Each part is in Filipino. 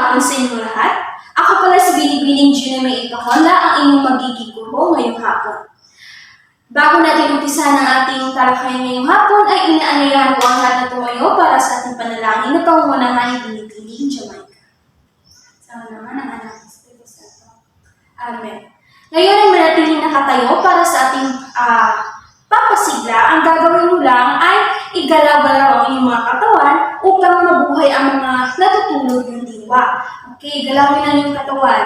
hapon sa inyong lahat. Ako pala si Binibining Junior May Ipahonda, ang inyong magiging guro ngayong hapon. Bago natin umpisa ng ating talakayan ngayong hapon, ay inaanyayahan ko ang lahat na tumayo para sa ating panalangin na pangungunahan ni Binibining Jamaica. Sama naman ang anak ng Espiritu Santo. Amen. Ngayon ay manatiling nakatayo para sa ating papasigla. Ang gagawin mo lang ay igalaw-galaw ang inyong mga katawan upang mabuhay ang mga natutulog ng diwa. Okay, galawin ang inyong katawan.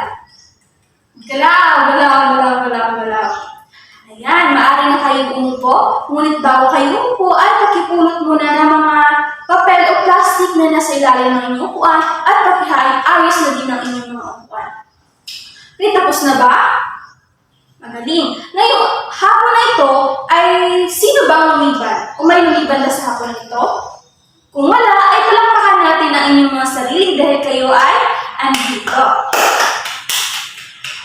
Galaw, galaw, galaw, galaw, galaw. Ayan, maaari na kayong umupo. Ngunit bago kayo umupo, ay pakipulot muna ng mga papel o plastic na nasa ilalim ng inyong upuan at pakiayos na din ang inyong mga upuan. Okay, tapos na ba? Magaling. Ngayon, hapon na ito ay sino bang lumiban? O may lumiban na sa hapon na ito? Kung wala, ay palakpakan natin ang inyong mga sarili dahil kayo ay andito.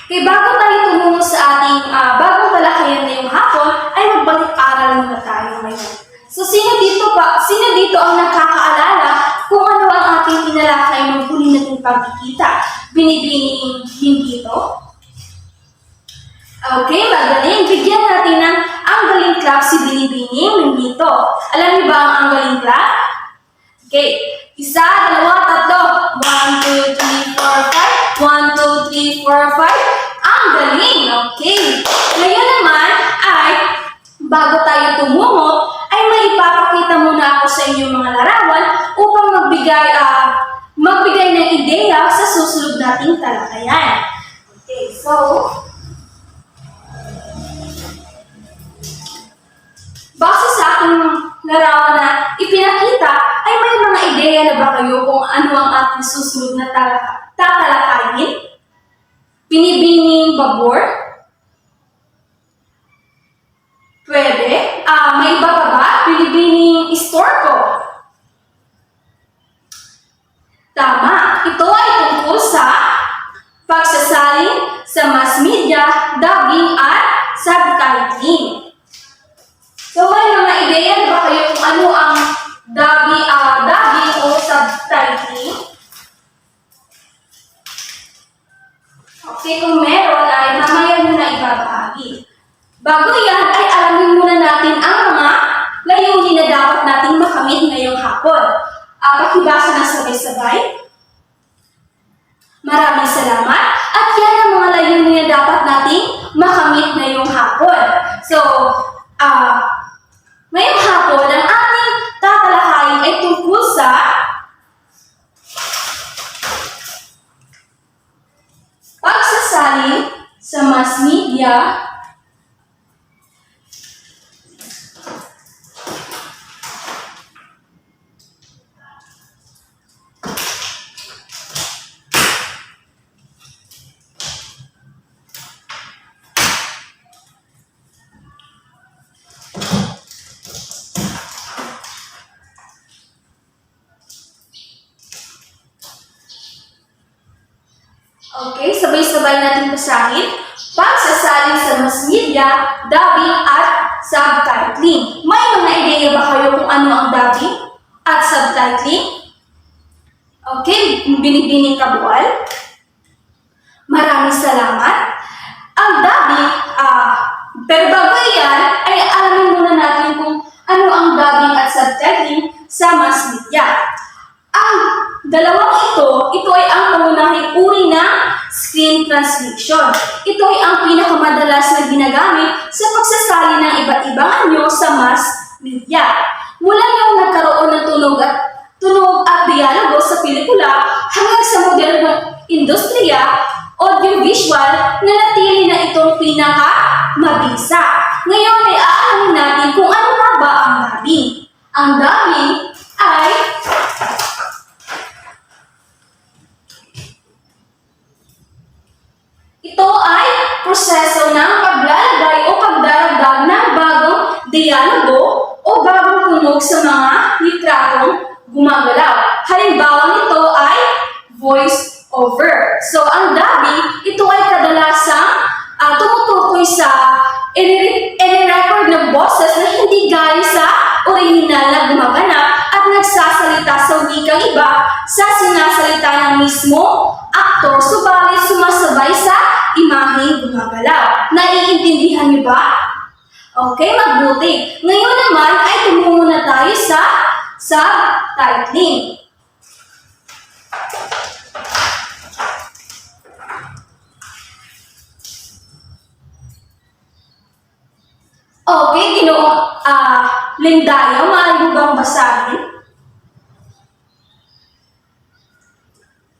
Okay, bago tayo tumungo sa ating bagong talakayan ngayong hapon, ay magbalik-aral muna tayo ngayon. So, sino dito ang nakakaalala kung ano ang ating tinalakay ng huli nating pagkikita? Binibining dito? Okay, magaling. Bigyan natin ng anggaling clap si Binibining dito. Alam niyo ba ang anggaling clap? Okay, 1, 2, 3, 4, 5. 1, 2, 3, 4, 5. Ang galing! Okay. Ngayon naman ay, bago tayo tumungo, ay may ipapakita muna ako sa inyong mga larawan upang magbigay ng ideya sa susunod nating talakayan. Okay, so, base sa aking larawan na ipinakita, ay may mga ideya na ba kayo kung ano ang ating susunod na tatalakayin? Binibining babor? Pwede. May iba pa ba? Binibining istorko? Tama. Ito ay tungkol sa pagsasalin sa mass media, dubbing at subtitling. So, may mga ideya ba kayo kung ano ang dubbing o subtitling? Okay, kung meron ay mamaya nyo na ibabahagi. Bago yan ay alamin muna natin ang mga layunin na dapat nating makamit ngayong hapon. Pakibasa na sabay-sabay. Maraming salamat. At yan ang mga layunin na dapat nating makamit ngayong hapon. So, ngayong hapon, ang ating tatalakayin ay tungkol sa pagsasalin sa mass media, okay, sabay-sabay natin basahin. Pagsasalin sa mass media, dubbing at subtitling. May mga ideya ba kayo kung ano ang dubbing at subtitling? Okay, Binibining kabual. Maraming salamat. Ang dubbing, pero bago yan, ay alamin muna natin kung ano ang dubbing at subtitling sa mass media. Ang dalawang ito ay ang pangunahing uri ng screen translation. Ito ay ang pinakamadalas na ginagamit sa pagsasali ng iba't ibang anyo sa mass media. Mula nang nagkaroon ng tunog at dialogo sa pelikula hanggang sa modernong industriya, audiovisual, nanatili na itong pinakamabisa. Ngayon ay aalamin natin kung ano nga ba ang dubbing. Ang dubbing ay ito ay proseso ng paglalagay o pagdaragdag ng bagong dialogo o bagong tunog sa mga litratong gumagalaw. Halimbawa nito ay voice over. So, ang dubbing, ito ay kadalasang tumutukoy sa i-record ng boses na hindi galing sa original na gumaganap at nagsasalita sa wikang iba sa sinasalita ng mismo aktor, subalit sumasabay sa imaheng gumagalaw. Naiintindihan niyo ba? Okay, mabuti. Ngayon naman ay tumungo na tayo sa subtitling. Okay, Lindayo, maaari mo bang basahin?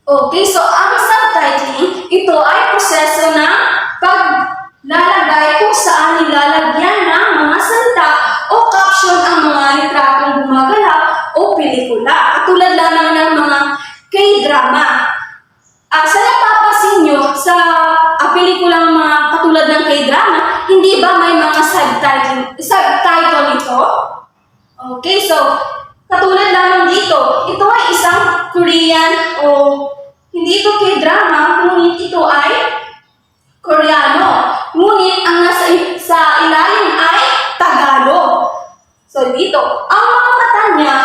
Okay, so ang subtitling, ito ay proseso ng paglalagay kung saan nilalagyan ng mga salita o caption ang mga litratong gumagalaw o pelikula. Katulad lamang ng mga K-drama. Sa napapansin nyo, sa pelikulang mga katulad ng K-drama, hindi ba may mga subtitle nito? Okay, so katulad lamang dito, ito ay isang Korean o hindi ito K-drama, ngunit ito ay Koreano. Ngunit ang nasa sa ilalim ay Tagalog. So dito, ang mga mata niya,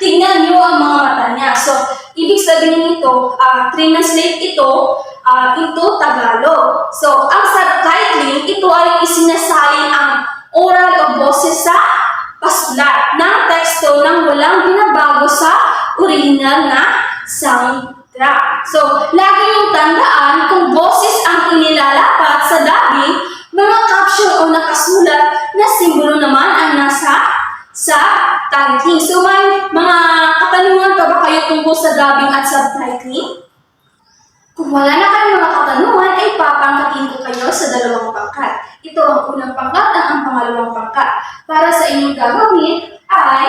tingnan niyo ang mga mata niya. So, ibig sabihin nito, translate ito into Tagalog. So, ang subtitling, ito ay isinasalin ang oral o boses sa pasulat ng teksto nang walang binabago sa original na soundtrack. So, lagi niyong tandaan kung boses ang inilalapat sa dubbing, mga caption o nakasulat na simbolo naman ang nasa subtitling. So, may mga katanungan pa ba kayo tungkol sa dubbing at subtitling? Kung wala na kayong mga katanungan, ay papangkatin ko kayo sa dalawang pangkat. Ito ang unang pangkat at ang pangalawang pangkat. Para sa inyong gagawin ay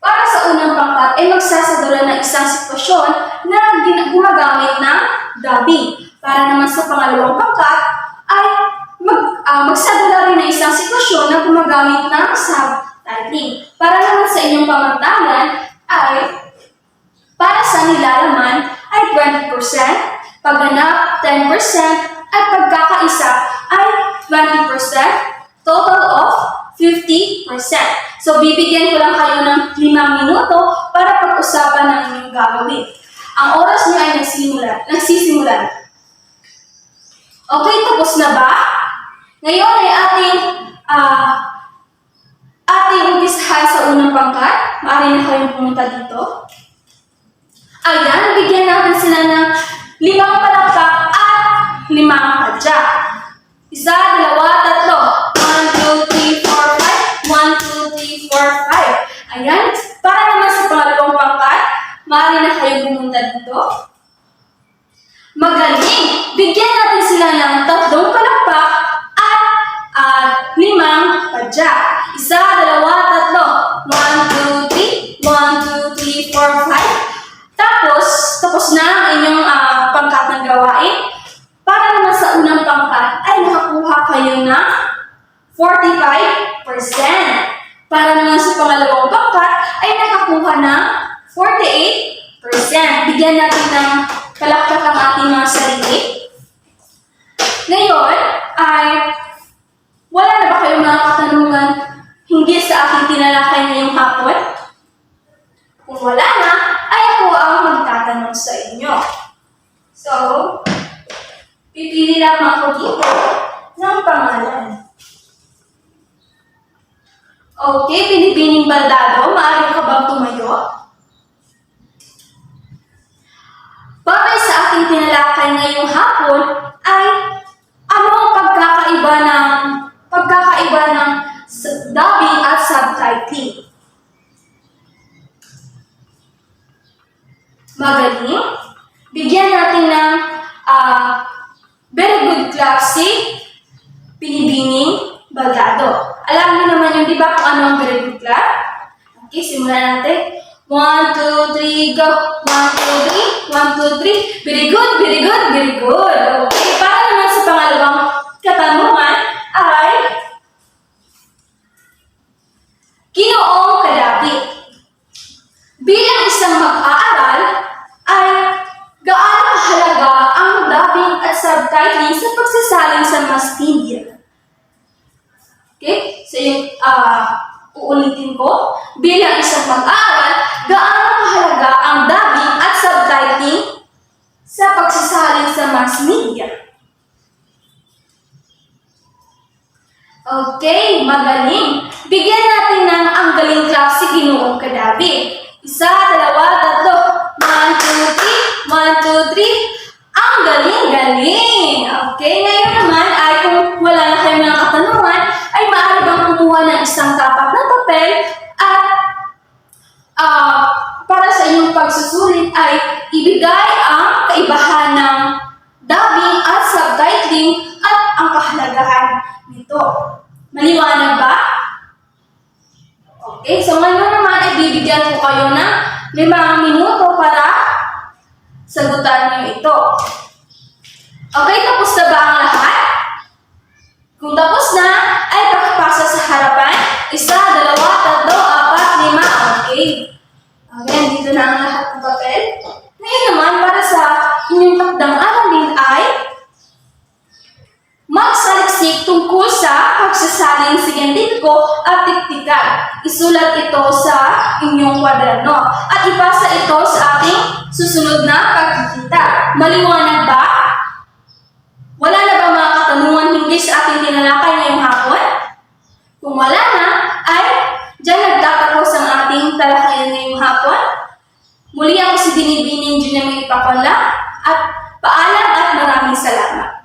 para sa unang pangkat ay magsasadula ng isang sitwasyon na gumagamit ng dubbing. Para naman sa pangalawang pangkat ay magsadula rin ng isang sitwasyon na gumagamit ng subtitling. Para naman sa inyong pamantayan ay para sa nilalaman ay 20%, pagganap 10%, at pagkakaisa ay 20%, total of 50%. So, bibigyan ko lang kayo ng 5 minuto para pag-usapan ng inyong gagawin. Ang oras niyo ay nagsisimulan. Okay, tapos na ba? Ngayon ay ating umpisahan sa unang pangkat. Maaari na kayong pumunta dito. Ayan, bigyan natin sila ng 5 palakpak at 5 padya. 1, 2, 3, 4, 5. 1, 2, 3, 4, 5. Ayan, para naman sa pangalawang pangkat, maaari na kayong pumunta dito. Magaling! Bigyan natin sila ng 3 palakpak at 5 padya. 1, 2, 3. 1, 2, 3. 1, 2, 3, 4, 5. Tapos na ang inyong pangkat ng gawain. Para naman sa unang pangkat ay nakakuha kayo ng 45%. Para naman sa pangalawang pangkat ay nakakuha ng 48%. Bigyan natin ng palakpak ang ating mga sarili. Ngayon ay wala na ba kayong mga katanungan hinggil sa aking tinalakay ngayong hapon? Kung wala na, ay ako ang magtatanong sa inyo. So, pipili lang ako dito ng pangalan. Okay, Pinipining Baldado, maaari ka bang tumayo? Bagay sa aking tinalakay ngayong hapon ay ano ang pagkakaiba ng dubbing at subtitling. Magaling. Bigyan natin ng very good clap si Pinipining Baldado. Alam niyo naman yun, di ba, kung ano ang very good clap? Okay, simulan natin. 1, 2, 3, go! 1, 2, 3. 1, 2, 3. Very good, very good, very good. Okay, para naman sa pangalawang katanungan ay Ginoong Kadapit. Bilang isang mag-aaral, ay gaano kahalaga ang dubbing at subtitling sa pagsasalin sa mass media? Okay? So yung uulitin ko, bilang isang mag-aaral, gaano kahalaga ang dubbing at subtitling sa pagsasalin sa mass media? Okay, magaling. Bigyan natin ng ang galing clap si Ginoong Kadabi. 1, 2, 3. 1, 2, 3. Ang galing-galing! Okay, ngayon naman ay kung wala na kayong mga katanungan, ay maaari bang kumuha ng isang tapat na papel at para sa inyong pagsusulit ay ibigay ang kaibahan ng dubbing at subtitling at ang kahalagahan nito. Maliwanag ba? Okay, so ngayon naman ay bibigyan ko kayo ng 5 minuto para sagutan niyo ito. Okay, tapos na ba ang lahat? Kung tapos na, ay pakipasa sa harapan. 1, 2, 3, 4, 5. Okay. Okay, dito na ang lahat ng papel. Ngayon naman, para sa inyong takdang aralin ay magsaliksik tungkol sa pagsasalin siyentipiko at tiktikal. Isulat ito sa inyong kwaderno at ipasa ito sa ating susunod na pagkikita. Maliwanag ba? Wala na ba mga katanungan hindi sa ating tinalakay ngayong hapon? Kung wala na, ay dyan nagtatapos ang ating talakayan ngayong hapon. Muli ako si Binibining Junimay Pakola at paalam at maraming salamat.